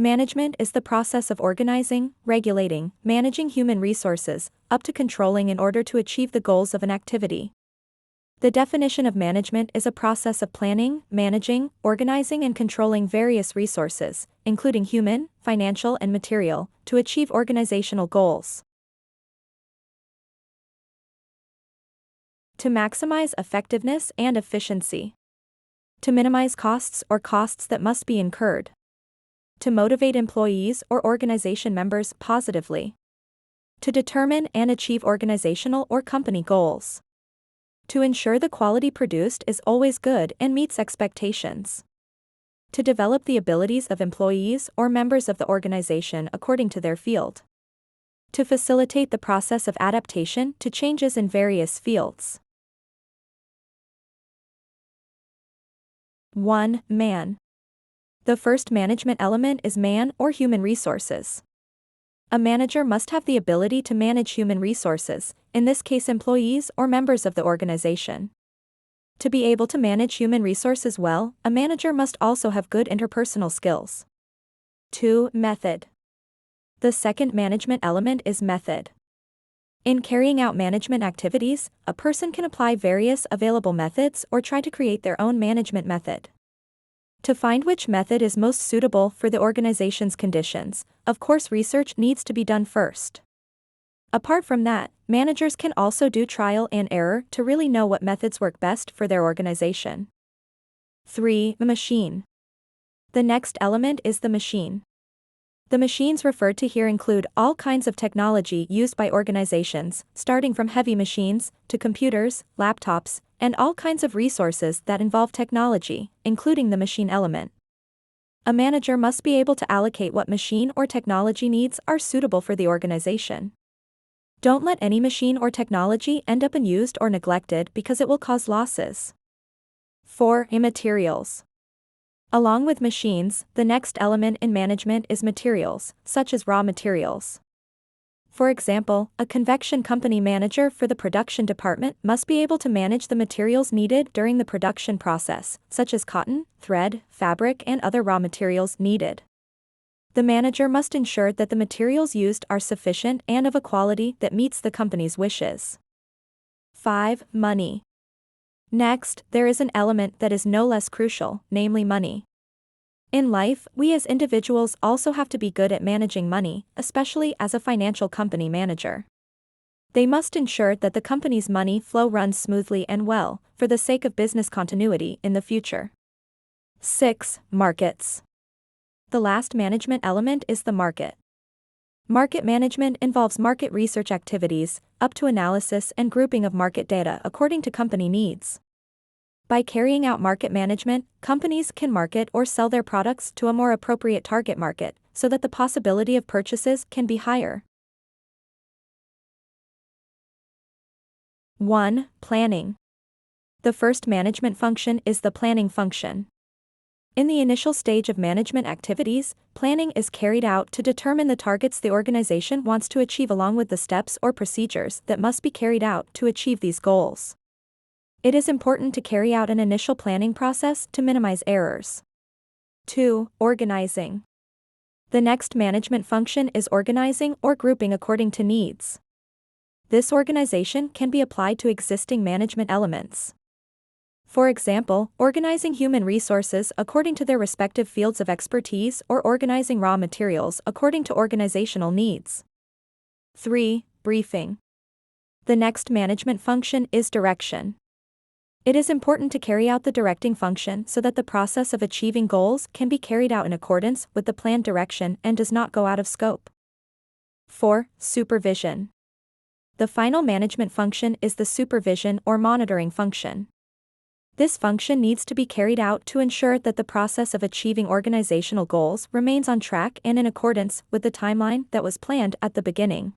Management is the process of organizing, regulating, managing human resources, up to controlling in order to achieve the goals of an activity. The definition of management is a process of planning, managing, organizing and controlling various resources, including human, financial and material, to achieve organizational goals. To maximize effectiveness and efficiency. To minimize costs or costs that must be incurred. To motivate employees or organization members positively. To determine and achieve organizational or company goals. To ensure the quality produced is always good and meets expectations. To develop the abilities of employees or members of the organization according to their field. To facilitate the process of adaptation to changes in various fields. 1. Man. The first management element is man or human resources. A manager must have the ability to manage human resources, in this case employees or members of the organization. To be able to manage human resources well, a manager must also have good interpersonal skills. 2. Method. The second management element is method. In carrying out management activities, a person can apply various available methods or try to create their own management method. To find which method is most suitable for the organization's conditions, of course research needs to be done first. Apart from that, managers can also do trial and error to really know what methods work best for their organization. 3. Machine. The next element is the machine. The machines referred to here include all kinds of technology used by organizations, starting from heavy machines, to computers, laptops, and all kinds of resources that involve technology, including the machine element. A manager must be able to allocate what machine or technology needs are suitable for the organization. Don't let any machine or technology end up unused or neglected because it will cause losses. 4. Materials. Along with machines, the next element in management is materials, such as raw materials. For example, a confection company manager for the production department must be able to manage the materials needed during the production process, such as cotton, thread, fabric, and other raw materials needed. The manager must ensure that the materials used are sufficient and of a quality that meets the company's wishes. 5. Money. Next, there is an element that is no less crucial, namely money. In life, we as individuals also have to be good at managing money, especially as a financial company manager. They must ensure that the company's money flow runs smoothly and well, for the sake of business continuity in the future. 6. Markets. The last management element is the market. Market management involves market research activities, up to analysis and grouping of market data according to company needs. By carrying out market management, companies can market or sell their products to a more appropriate target market, so that the possibility of purchases can be higher. 1. Planning. The first management function is the planning function. In the initial stage of management activities, planning is carried out to determine the targets the organization wants to achieve along with the steps or procedures that must be carried out to achieve these goals. It is important to carry out an initial planning process to minimize errors. 2. Organizing. The next management function is organizing or grouping according to needs. This organization can be applied to existing management elements. For example, organizing human resources according to their respective fields of expertise or organizing raw materials according to organizational needs. 3. Briefing. The next management function is direction. It is important to carry out the directing function so that the process of achieving goals can be carried out in accordance with the planned direction and does not go out of scope. 4. Supervision. The final management function is the supervision or monitoring function. This function needs to be carried out to ensure that the process of achieving organizational goals remains on track and in accordance with the timeline that was planned at the beginning.